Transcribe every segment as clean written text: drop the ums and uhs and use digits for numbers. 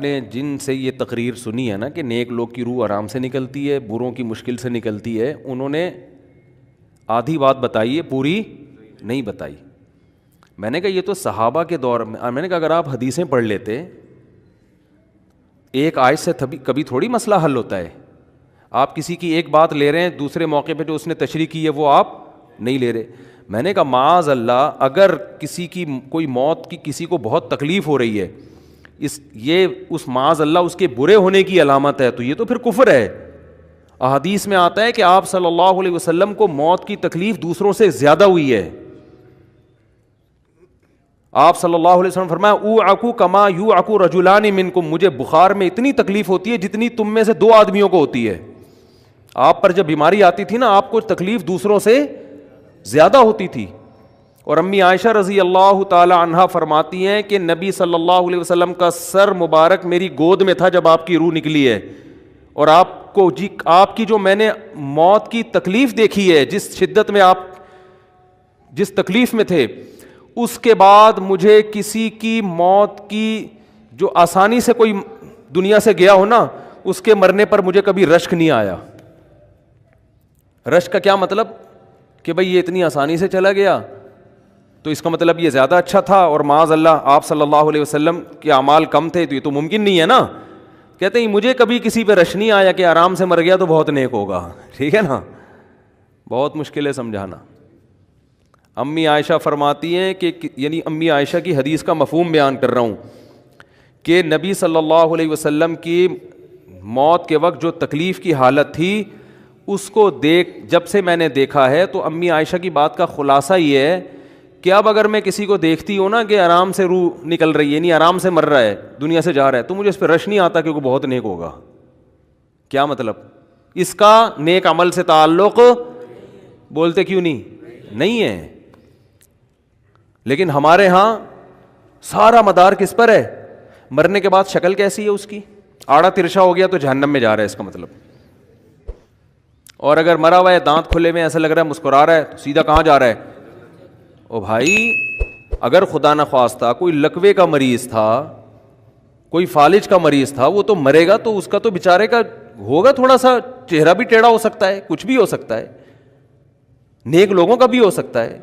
نے جن سے یہ تقریر سنی ہے نا کہ نیک لوگ کی روح آرام سے نکلتی ہے, بروں کی مشکل سے نکلتی ہے, انہوں نے آدھی بات بتائی ہے, پوری نہیں بتائی. میں نے کہا یہ تو صحابہ کے دور میں نے کہا اگر آپ حدیثیں پڑھ لیتے, ایک آیت سے کبھی تھوڑی مسئلہ حل ہوتا ہے. آپ کسی کی ایک بات لے رہے ہیں, دوسرے موقع پہ جو اس نے تشریح کی ہے وہ آپ نہیں لے رہے. میں نے کہا معاذ اللہ, اگر کسی کی کوئی موت کی کسی کو بہت تکلیف ہو رہی ہے, یہ اس معاذ اللہ اس کے برے ہونے کی علامت ہے, تو یہ تو پھر کفر ہے. احادیث میں آتا ہے کہ آپ صلی اللہ علیہ وسلم کو موت کی تکلیف دوسروں سے زیادہ ہوئی ہے. آپ صلی اللہ علیہ وسلم فرمایا اوعکو کما یوعکو رجلان منکم, مجھے بخار میں اتنی تکلیف ہوتی ہے جتنی تم میں سے 2 آدمیوں کو ہوتی ہے. آپ پر جب بیماری آتی تھی نا, آپ کو تکلیف دوسروں سے زیادہ ہوتی تھی. اور امی عائشہ رضی اللہ تعالی عنہا فرماتی ہیں کہ نبی صلی اللہ علیہ وسلم کا سر مبارک میری گود میں تھا جب آپ کی روح نکلی ہے, اور آپ کی جو میں نے موت کی تکلیف دیکھی ہے, جس شدت میں آپ جس تکلیف میں تھے, اس کے بعد مجھے کسی کی موت کی جو آسانی سے کوئی دنیا سے گیا ہو نا, اس کے مرنے پر مجھے کبھی رشک نہیں آیا. رشک کا کیا مطلب کہ بھئی یہ اتنی آسانی سے چلا گیا تو اس کا مطلب یہ زیادہ اچھا تھا, اور معاذ اللہ آپ صلی اللہ علیہ وسلم کے اعمال کم تھے, تو یہ تو ممکن نہیں ہے نا. کہتے ہیں مجھے کبھی کسی پہ رش نہیں آیا کہ آرام سے مر گیا تو بہت نیک ہوگا. ٹھیک ہے نا, بہت مشکل ہے سمجھانا. امی عائشہ فرماتی ہیں کہ یعنی امی عائشہ کی حدیث کا مفہوم بیان کر رہا ہوں کہ نبی صلی اللہ علیہ وسلم کی موت کے وقت جو تکلیف کی حالت تھی, اس کو جب سے میں نے دیکھا ہے, تو امی عائشہ کی بات کا خلاصہ یہ ہے کہ اب اگر میں کسی کو دیکھتی ہوں نا کہ آرام سے روح نکل رہی ہے, یعنی آرام سے مر رہا ہے, دنیا سے جا رہا ہے, تو مجھے اس پہ رش نہیں آتا کہ وہ بہت نیک ہوگا. کیا مطلب؟ اس کا نیک عمل سے تعلق بولتے کیوں نہیں ہے. لیکن ہمارے ہاں سارا مدار کس پر ہے؟ مرنے کے بعد شکل کیسی ہے اس کی, آڑا ترشا ہو گیا تو جہنم میں جا رہا ہے, اس کا مطلب. اور اگر مرا ہوا ہے, دانت کھلے میں, ایسا لگ رہا ہے مسکرا رہا ہے, تو سیدھا کہاں جا رہا ہے؟ او بھائی, اگر خدا نخواستہ کوئی لکوے کا مریض تھا, کوئی فالج کا مریض تھا, وہ تو مرے گا تو اس کا تو بیچارے کا ہوگا تھوڑا سا چہرہ بھی ٹیڑھا ہو سکتا ہے, کچھ بھی ہو سکتا ہے, نیک لوگوں کا بھی ہو سکتا ہے.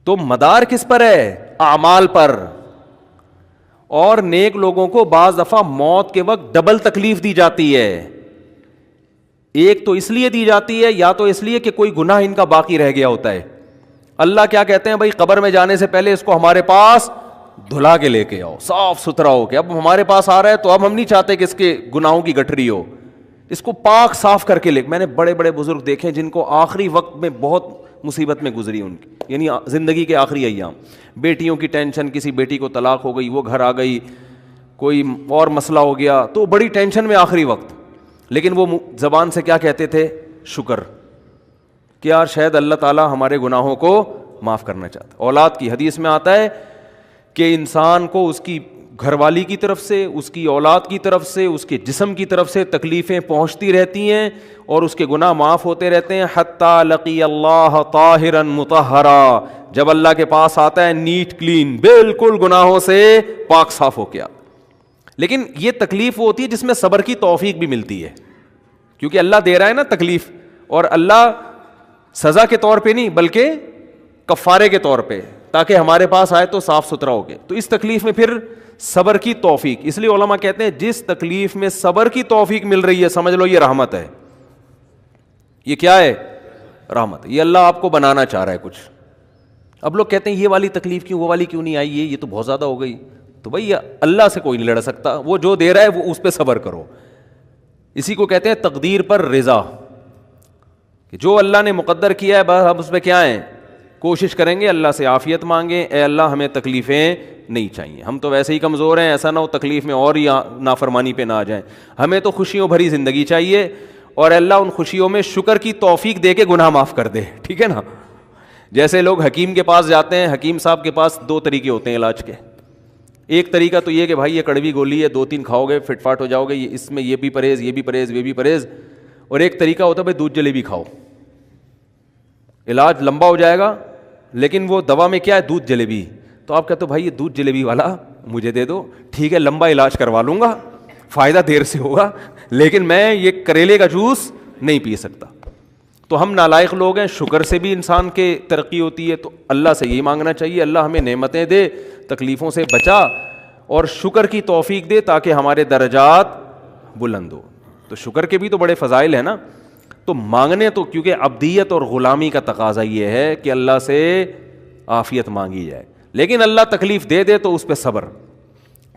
تو مدار کس پر ہے؟ اعمال پر. اور نیک لوگوں کو بعض دفعہ موت کے وقت ڈبل تکلیف دی جاتی ہے. ایک تو اس لیے دی جاتی ہے, یا تو اس لیے کہ کوئی گناہ ان کا باقی رہ گیا ہوتا ہے. اللہ کیا کہتے ہیں, بھائی قبر میں جانے سے پہلے اس کو ہمارے پاس دھلا کے لے کے آؤ, صاف ستھرا ہو کے. اب ہمارے پاس آ رہا ہے تو اب ہم نہیں چاہتے کہ اس کے گناہوں کی گٹھری ہو, اس کو پاک صاف کر کے لے. میں نے بڑے بڑے بزرگ دیکھے جن کو آخری وقت میں بہت مصیبت میں گزری ان کی, یعنی زندگی کے آخری ایام, بیٹیوں کی ٹینشن, کسی بیٹی کو طلاق ہو گئی, وہ گھر آ گئی, کوئی اور مسئلہ ہو گیا, تو بڑی ٹینشن میں آخری وقت. لیکن وہ زبان سے کیا کہتے تھے؟ شکر, کہ یار شاید اللہ تعالیٰ ہمارے گناہوں کو معاف کرنا چاہتا. اولاد کی حدیث میں آتا ہے کہ انسان کو اس کی گھر والی کی طرف سے, اس کی اولاد کی طرف سے, اس کے جسم کی طرف سے تکلیفیں پہنچتی رہتی ہیں اور اس کے گناہ معاف ہوتے رہتے ہیں, حتی لقی اللہ طاہرا مطہرا, جب اللہ کے پاس آتا ہے نیٹ کلین, بالکل گناہوں سے پاک صاف ہو گیا. لیکن یہ تکلیف وہ ہوتی ہے جس میں صبر کی توفیق بھی ملتی ہے, کیونکہ اللہ دے رہا ہے نا تکلیف, اور اللہ سزا کے طور پہ نہیں بلکہ کفارے کے طور پہ, تاکہ ہمارے پاس آئے تو صاف ستھرا ہو گئے. تو اس تکلیف میں پھر صبر کی توفیق, اس لیے علماء کہتے ہیں جس تکلیف میں صبر کی توفیق مل رہی ہے سمجھ لو یہ رحمت ہے. یہ کیا ہے؟ رحمت. یہ اللہ آپ کو بنانا چاہ رہا ہے کچھ. اب لوگ کہتے ہیں یہ والی تکلیف کیوں, وہ والی کیوں نہیں آئی, یہ تو بہت زیادہ ہو گئی. تو بھائی اللہ سے کوئی نہیں لڑ سکتا, وہ جو دے رہا ہے وہ اس پہ صبر کرو. اسی کو کہتے ہیں تقدیر پر رضا, کہ جو اللہ نے مقدر کیا ہے بس ہم اس پہ کیا ہیں, کوشش کریں گے, اللہ سے عافیت مانگیں, اے اللہ ہمیں تکلیفیں نہیں چاہیے, ہم تو ویسے ہی کمزور ہیں, ایسا نہ ہو تکلیف میں اور ہی نافرمانی پہ نہ آ جائیں, ہمیں تو خوشیوں بھری زندگی چاہیے, اور اللہ ان خوشیوں میں شکر کی توفیق دے کے گناہ معاف کر دے. ٹھیک ہے نا. جیسے لوگ حکیم کے پاس جاتے ہیں, حکیم صاحب کے پاس 2 طریقے ہوتے ہیں علاج کے. ایک طریقہ تو یہ کہ بھائی یہ کڑوی گولی ہے, 2-3 کھاؤ گے فٹ فاٹ ہو جاؤ گے, اس میں یہ بھی پرہیز, یہ بھی پرہیز, یہ بھی پرہیز. اور ایک طریقہ ہوتا ہے بھائی دودھ جلیبی کھاؤ, علاج لمبا ہو جائے گا, لیکن وہ دوا میں کیا ہے؟ دودھ جلیبی. تو آپ کہتے ہو بھائی یہ دودھ جلیبی والا مجھے دے دو, ٹھیک ہے لمبا علاج کروا لوں گا, فائدہ دیر سے ہوگا, لیکن میں یہ کریلے کا جوس نہیں پی سکتا. تو ہم نالائق لوگ ہیں. شکر سے بھی انسان کے ترقی ہوتی ہے, تو اللہ سے یہی مانگنا چاہیے اللہ ہمیں نعمتیں دے, تکلیفوں سے بچا اور شکر کی توفیق دے تاکہ ہمارے درجات بلند ہو. تو شکر کے بھی تو بڑے فضائل ہیں نا. تو مانگنے تو کیونکہ عبدیت اور غلامی کا تقاضا یہ ہے کہ اللہ سے عافیت مانگی جائے, لیکن اللہ تکلیف دے دے تو اس پہ صبر.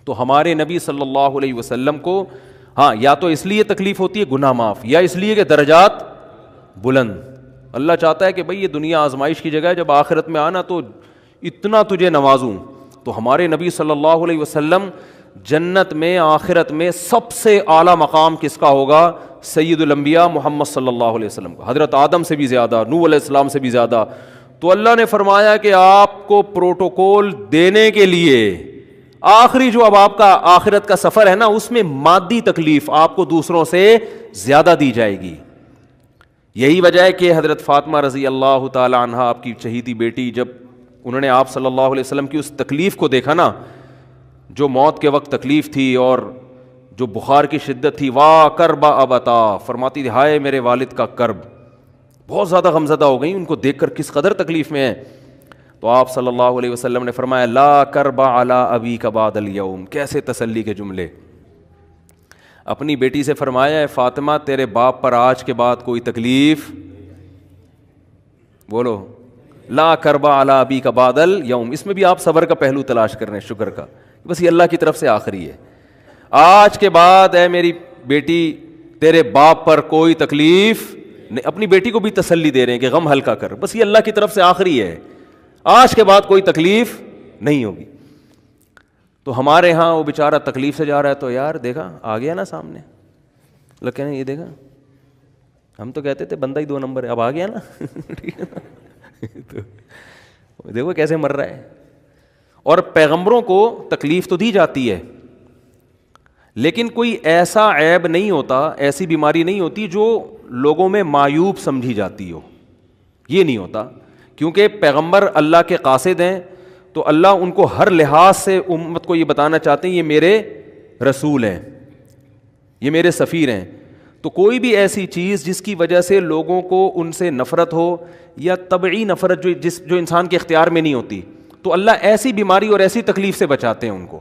تو ہمارے نبی صلی اللہ علیہ وسلم کو ہاں یا تو اس لیے تکلیف ہوتی ہے گناہ معاف, یا اس لیے کہ درجات بلند. اللہ چاہتا ہے کہ بھئی یہ دنیا آزمائش کی جگہ ہے, جب آخرت میں آنا تو اتنا تجھے نوازوں. تو ہمارے نبی صلی اللہ علیہ وسلم جنت میں آخرت میں سب سے اعلیٰ مقام کس کا ہوگا؟ سید الانبیاء محمد صلی اللہ علیہ وسلم کا, حضرت آدم سے بھی زیادہ, نوح علیہ السلام سے بھی زیادہ. تو اللہ نے فرمایا کہ آپ کو پروٹوکول دینے کے لیے آخری جو اب آپ کا آخرت کا سفر ہے نا, اس میں مادی تکلیف آپ کو دوسروں سے زیادہ دی جائے گی. یہی وجہ ہے کہ حضرت فاطمہ رضی اللہ تعالی عنہ آپ کی چہیتی بیٹی, جب انہوں نے آپ صلی اللہ علیہ وسلم کی اس تکلیف کو دیکھا نا, جو موت کے وقت تکلیف تھی اور جو بخار کی شدت تھی, واہ کرب ابتا, فرماتی تھی ہائے میرے والد کا کرب. بہت زیادہ غمزدہ ہو گئیں ان کو دیکھ کر کس قدر تکلیف میں ہیں. تو آپ صلی اللہ علیہ وسلم نے فرمایا لا کرب علی ابیک بعد الیوم. کیسے تسلی کے جملے. اپنی بیٹی سے فرمایا ہے فاطمہ تیرے باپ پر آج کے بعد کوئی تکلیف, بولو لا کرب علی ابیک بعد الیوم. اس میں بھی آپ صبر کا پہلو تلاش کر رہے ہیں, شکر کا, بس یہ اللہ کی طرف سے آخری ہے. آج کے بعد اے میری بیٹی تیرے باپ پر کوئی تکلیف نہیں. اپنی بیٹی کو بھی تسلی دے رہے ہیں کہ غم ہلکا کر, بس یہ اللہ کی طرف سے آخری ہے, آج کے بعد کوئی تکلیف نہیں ہوگی. تو ہمارے ہاں وہ بیچارہ تکلیف سے جا رہا ہے, تو یار دیکھا آ گیا نا سامنے, لوگ کہنے یہ دیکھا, ہم تو کہتے تھے بندہ ہی 2 نمبر ہے, اب آ گیا نا ٹھیک ہے نا. تو دیکھو کیسے مر رہا ہے. اور پیغمبروں کو تکلیف تو دی جاتی ہے, لیکن کوئی ایسا عیب نہیں ہوتا, ایسی بیماری نہیں ہوتی جو لوگوں میں معیوب سمجھی جاتی ہو, یہ نہیں ہوتا. کیونکہ پیغمبر اللہ کے قاصد ہیں, تو اللہ ان کو ہر لحاظ سے امت کو یہ بتانا چاہتے ہیں یہ میرے رسول ہیں, یہ میرے سفیر ہیں. تو کوئی بھی ایسی چیز جس کی وجہ سے لوگوں کو ان سے نفرت ہو, یا طبعی نفرت جو انسان کے اختیار میں نہیں ہوتی, تو اللہ ایسی بیماری اور ایسی تکلیف سے بچاتے ہیں ان کو.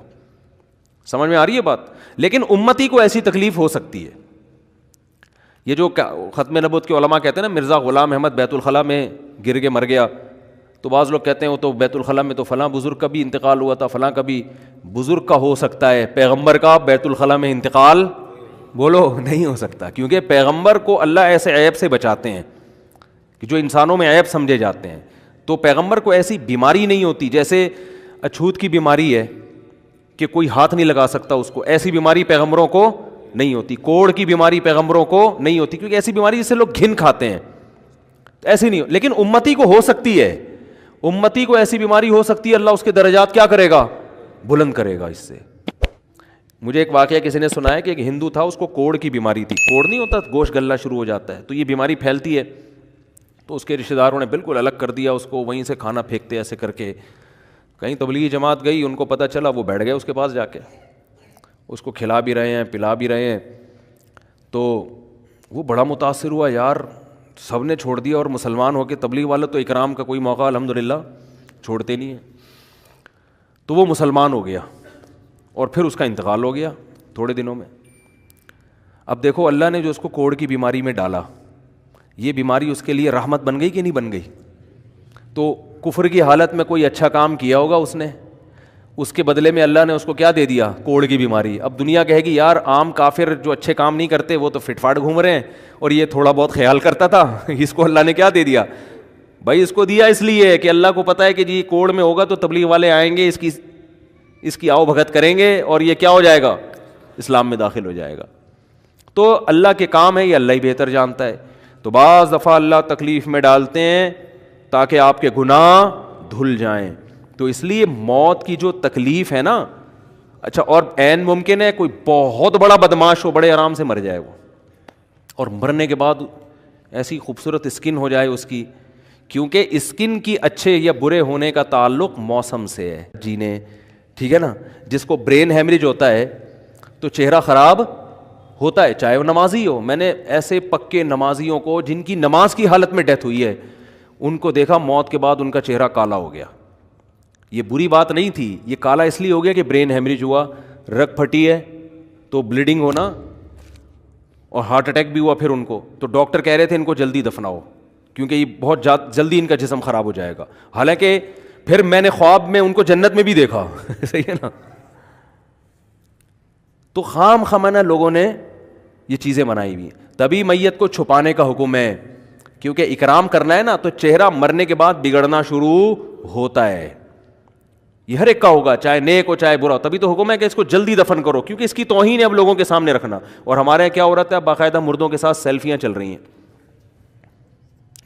سمجھ میں آ رہی ہے بات. لیکن امتی کو ایسی تکلیف ہو سکتی ہے. یہ جو ختم نبوت کے علماء کہتے ہیں نا مرزا غلام احمد بیت الخلاء میں گر کے مر گیا, تو بعض لوگ کہتے ہیں وہ تو بیت الخلاء میں تو فلاں بزرگ کا بھی انتقال ہوا تھا, فلاں کا بھی. بزرگ کا ہو سکتا ہے, پیغمبر کا بیت الخلاء میں انتقال بولو نہیں ہو سکتا, کیونکہ پیغمبر کو اللہ ایسے عیب سے بچاتے ہیں کہ جو انسانوں میں عیب سمجھے جاتے ہیں. تو پیغمبر کو ایسی بیماری نہیں ہوتی, جیسے اچھوت کی بیماری ہے کہ کوئی ہاتھ نہیں لگا سکتا اس کو, ایسی بیماری پیغمبروں کو نہیں ہوتی. کوڑ کی بیماری پیغمبروں کو نہیں ہوتی, کیونکہ ایسی بیماری جس سے لوگ گھن کھاتے ہیں, ایسی نہیں. لیکن امتی کو ہو سکتی ہے, امتی کو ایسی بیماری ہو سکتی ہے, اللہ اس کے درجات کیا کرے گا؟ بلند کرے گا اس سے. مجھے ایک واقعہ کسی نے سنایا کہ ایک ہندو تھا, اس کو کوڑ کی بیماری تھی. کوڑ نہیں ہوتا گوشت گلنا شروع ہو جاتا ہے, تو یہ بیماری پھیلتی ہے. تو اس کے رشتہ داروں نے بالکل الگ کر دیا اس کو, وہیں سے کھانا پھینکتے ایسے کر کے. کہیں تبلیغی جماعت گئی, ان کو پتہ چلا, وہ بیٹھ گئے اس کے پاس جا کے, اس کو کھلا بھی رہے ہیں پلا بھی رہے ہیں. تو وہ بڑا متاثر ہوا, یار سب نے چھوڑ دیا اور مسلمان ہو کے, تبلیغ والے تو اکرام کا کوئی موقع الحمدللہ چھوڑتے نہیں ہیں. تو وہ مسلمان ہو گیا اور پھر اس کا انتقال ہو گیا تھوڑے دنوں میں. اب دیکھو اللہ نے جو اس کو کوڑ کی بیماری میں ڈالا, یہ بیماری اس کے لیے رحمت بن گئی کہ نہیں بن گئی؟ تو کفر کی حالت میں کوئی اچھا کام کیا ہوگا اس نے, اس کے بدلے میں اللہ نے اس کو کیا دے دیا؟ کوڑ کی بیماری. اب دنیا کہے گی یار عام کافر جو اچھے کام نہیں کرتے وہ تو فٹ فاٹ گھوم رہے ہیں, اور یہ تھوڑا بہت خیال کرتا تھا, اس کو اللہ نے کیا دے دیا؟ بھائی اس کو دیا اس لیے کہ اللہ کو پتہ ہے کہ جی کوڑ میں ہوگا تو تبلیغ والے آئیں گے, اس کی آؤ بھگت کریں گے, اور یہ کیا ہو جائے گا؟ اسلام میں داخل ہو جائے گا. تو اللہ کے کام ہے, یہ اللہ ہی بہتر جانتا ہے. تو بعض دفعہ اللہ تکلیف میں ڈالتے ہیں تاکہ آپ کے گناہ دھل جائیں. تو اس لیے موت کی جو تکلیف ہے نا, اچھا اور عین ممکن ہے کوئی بہت بڑا بدماش ہو, بڑے آرام سے مر جائے وہ, اور مرنے کے بعد ایسی خوبصورت اسکن ہو جائے اس کی کیونکہ اسکن کی اچھے یا برے ہونے کا تعلق موسم سے ہے جینے, ٹھیک ہے نا. جس کو برین ہیمریج ہوتا ہے تو چہرہ خراب ہوتا ہے, چاہے وہ نمازی ہو. میں نے ایسے پکے نمازیوں کو جن کی نماز کی حالت میں ڈیتھ ہوئی ہے, ان کو دیکھا موت کے بعد ان کا چہرہ کالا ہو گیا. یہ بری بات نہیں تھی, یہ کالا اس لیے ہو گیا کہ برین ہیمریج ہوا, رگ پھٹی ہے تو بلیڈنگ ہونا, اور ہارٹ اٹیک بھی ہوا پھر ان کو. تو ڈاکٹر کہہ رہے تھے ان کو جلدی دفناؤ کیونکہ یہ بہت جلدی ان کا جسم خراب ہو جائے گا. حالانکہ پھر میں نے خواب میں ان کو جنت میں بھی دیکھا. صحیح ہے نا. تو خام خمانہ لوگوں نے یہ چیزیں بنائی ہوئی ہیں. تبھی میت کو چھپانے کا حکم ہے, کیونکہ اکرام کرنا ہے نا, تو چہرہ مرنے کے بعد بگڑنا شروع ہوتا ہے. یہ ہر ایک کا ہوگا, چاہے نیک ہو چاہے برا. تبھی تو حکم ہے کہ اس کو جلدی دفن کرو, کیونکہ اس کی توہین ہے اب لوگوں کے سامنے رکھنا. اور ہمارے یہاں کیا ہو رہا ہے, باقاعدہ مردوں کے ساتھ سیلفیاں چل رہی ہیں,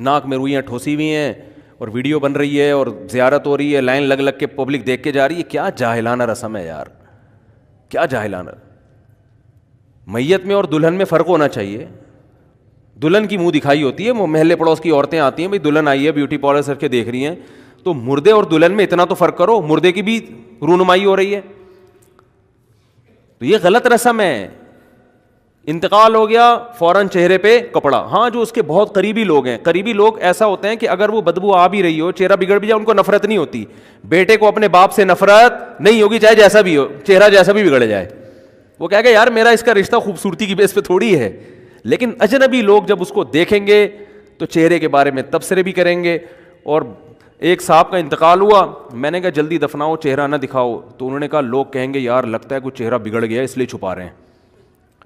ناک میں روئیاں ٹھوسی ہوئی ہیں, اور ویڈیو بن رہی ہے, اور زیارت ہو رہی ہے, لائن لگ لگ کے پبلک دیکھ کے جا رہی ہے. کیا جاہلانہ رسم ہے یار, کیا جاہلانہ. میت میں اور دلہن میں فرق ہونا چاہیے. دلہن کی منہ دکھائی ہوتی ہے, وہ محلے پڑوس کی عورتیں آتی ہیں, بھائی دلہن آئی ہے بیوٹی پارلر سر کے دیکھ رہی ہیں, تو مردے اور دلہن میں اتنا تو فرق کرو, مردے کی بھی رونمائی ہو رہی ہے. تو یہ غلط رسم ہے. انتقال ہو گیا فوراً چہرے پہ کپڑا. ہاں جو اس کے بہت قریبی لوگ ہیں, قریبی لوگ ایسا ہوتے ہیں کہ اگر وہ بدبو آ بھی رہی ہو, چہرہ بگڑ بھی جائے, ان کو نفرت نہیں ہوتی. بیٹے کو اپنے باپ سے نفرت نہیں ہوگی, چاہے جیسا بھی ہو, چہرہ جیسا بھی بگڑ جائے. وہ کہے گا یار میرا اس کا رشتہ خوبصورتی کی بیس پہ تھوڑی ہے. لیکن اجنبی لوگ جب اس کو دیکھیں گے تو چہرے کے بارے میں تبصرے بھی کریں گے. اور ایک صاحب کا انتقال ہوا, میں نے کہا جلدی دفناؤ, چہرہ نہ دکھاؤ. تو انہوں نے کہا لوگ کہیں گے یار لگتا ہے کچھ چہرہ بگڑ گیا اس لیے چھپا رہے ہیں.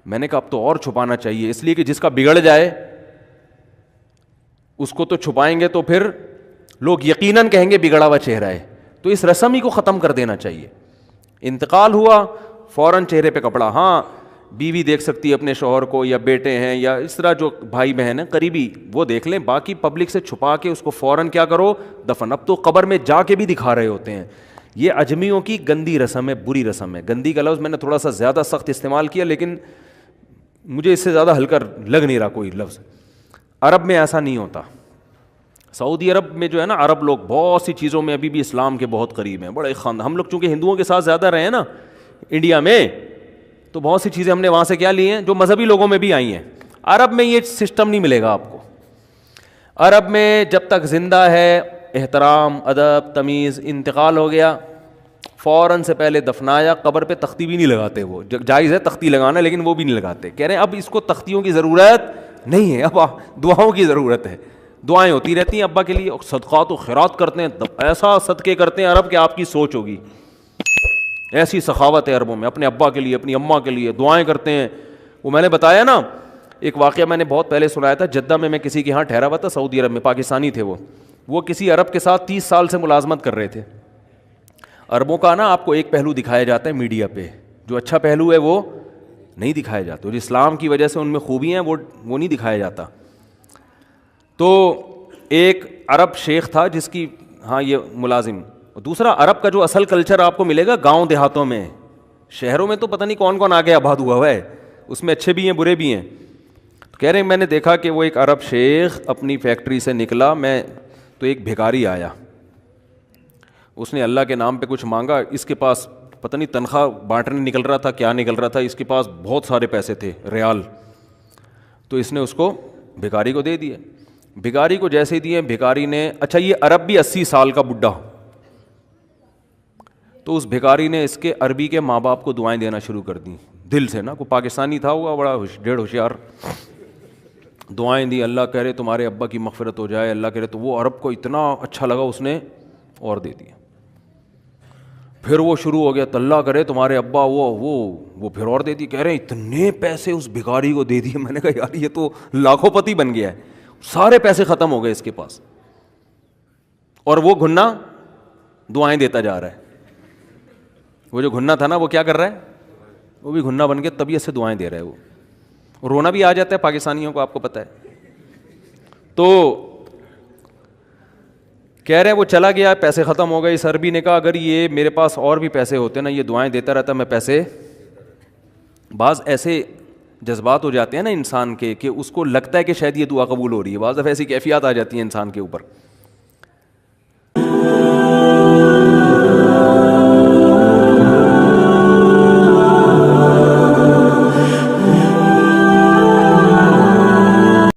میں نے کہا اب تو اور چھپانا چاہیے, اس لیے کہ جس کا بگڑ جائے اس کو تو چھپائیں گے تو پھر لوگ یقیناً کہیں گے بگڑا ہوا چہرہ ہے. تو اس رسم ہی کو ختم کر دینا چاہیے. انتقال ہوا فوراً چہرے پہ کپڑا. ہاں بیوی دیکھ سکتی ہے اپنے شوہر کو, یا بیٹے ہیں, یا اس طرح جو بھائی بہن ہیں قریبی, وہ دیکھ لیں. باقی پبلک سے چھپا کے اس کو فوراً کیا کرو, دفن. اب تو قبر میں جا کے بھی دکھا رہے ہوتے ہیں. یہ اجمیوں کی گندی رسم ہے, بری رسم ہے. گندی کا لفظ میں نے تھوڑا سا زیادہ سخت استعمال کیا, لیکن مجھے اس سے زیادہ ہلکا لگ نہیں رہا کوئی لفظ. عرب میں ایسا نہیں ہوتا. سعودی عرب میں جو ہے نا, عرب لوگ بہت سی چیزوں میں ابھی بھی اسلام کے بہت قریب ہیں, بڑے ہم لوگ چونکہ ہندوؤں کے ساتھ زیادہ رہے ہیں نا انڈیا میں, تو بہت سی چیزیں ہم نے وہاں سے کیا لی ہیں جو مذہبی لوگوں میں بھی آئی ہیں. عرب میں یہ سسٹم نہیں ملے گا آپ کو. عرب میں جب تک زندہ ہے احترام, ادب, تمیز. انتقال ہو گیا فوراً سے پہلے دفنایا, قبر پہ تختی بھی نہیں لگاتے. وہ جائز ہے تختی لگانا, لیکن وہ بھی نہیں لگاتے. کہہ رہے ہیں اب اس کو تختیوں کی ضرورت نہیں ہے, اب دعاؤں کی ضرورت ہے. دعائیں ہوتی رہتی ہیں ابا کے لیے, صدقات و خیرات کرتے ہیں, ایسا صدقے کرتے ہیں عرب کہ آپ کی سوچ ہوگی. ایسی سخاوت ہے عربوں میں, اپنے ابا کے لیے اپنی اماں کے لیے دعائیں کرتے ہیں. وہ میں نے بتایا نا ایک واقعہ میں نے بہت پہلے سنایا تھا, جدہ میں کسی کے یہاں ٹھہرا ہوا تھا سعودی عرب میں, پاکستانی تھے وہ کسی عرب کے ساتھ 30 سال سے ملازمت کر رہے تھے. عربوں کا نا آپ کو ایک پہلو دکھایا جاتا ہے میڈیا پہ, جو اچھا پہلو ہے وہ نہیں دکھایا جاتا, جو اسلام کی وجہ سے ان میں خوبیاں ہیں وہ نہیں دکھایا جاتا. تو ایک عرب شیخ تھا جس کی, ہاں یہ ملازم. دوسرا عرب کا جو اصل کلچر آپ کو ملے گا گاؤں دیہاتوں میں, شہروں میں تو پتہ نہیں کون کون آگے آباد ہوا ہے, اس میں اچھے بھی ہیں برے بھی ہیں. تو کہہ رہے ہیں میں نے دیکھا کہ وہ ایک عرب شیخ اپنی فیکٹری سے نکلا, میں تو ایک بھکاری آیا, اس نے اللہ کے نام پہ کچھ مانگا. اس کے پاس پتہ نہیں تنخواہ بانٹنے نکل رہا تھا کیا نکل رہا تھا, اس کے پاس بہت سارے پیسے تھے ریال. تو اس نے اس کو بھکاری کو دے دیے. بھکاری کو جیسے دیے, بھکاری نے, اچھا یہ عرب بھی 80 سال کا بڈھا, تو اس بھکاری نے اس کے عربی کے ماں باپ کو دعائیں دینا شروع کر دیں دل سے نا. کوئی پاکستانی تھا ہوا بڑا ڈیڑھ ہوشیار, دعائیں دی, اللہ کہہ رہے تمہارے ابا کی مغفرت ہو جائے, اللہ کہہ رہے. تو وہ عرب کو اتنا اچھا لگا, اس نے اور دے دیا. پھر وہ شروع ہو گیا, اللہ کرے تمہارے ابا وہ پھر اور دے دی. کہہ رہے ہیں اتنے پیسے اس بھکاری کو دے دیے. میں نے کہا یار یہ تو لاکھوں پتی بن گیا ہے, سارے پیسے ختم ہو گئے اس کے پاس, اور وہ گھنا دعائیں دیتا جا رہا ہے. وہ جو گھنا تھا نا وہ کیا کر رہا ہے, وہ بھی گھنا بن کے طبیعت سے دعائیں دے رہا ہے. وہ رونا بھی آ جاتا ہے پاکستانیوں کو, آپ کو پتہ ہے. تو کہہ رہے ہیں وہ چلا گیا, پیسے ختم ہو گئے. اس عربی نے کہا اگر یہ میرے پاس اور بھی پیسے ہوتے نا, یہ دعائیں دیتا رہتا, میں پیسے. بعض ایسے جذبات ہو جاتے ہیں نا انسان کے کہ اس کو لگتا ہے کہ شاید یہ دعا قبول ہو رہی ہے, بعض دفعہ ایسی کیفیات آ جاتی ہیں انسان کے اوپر.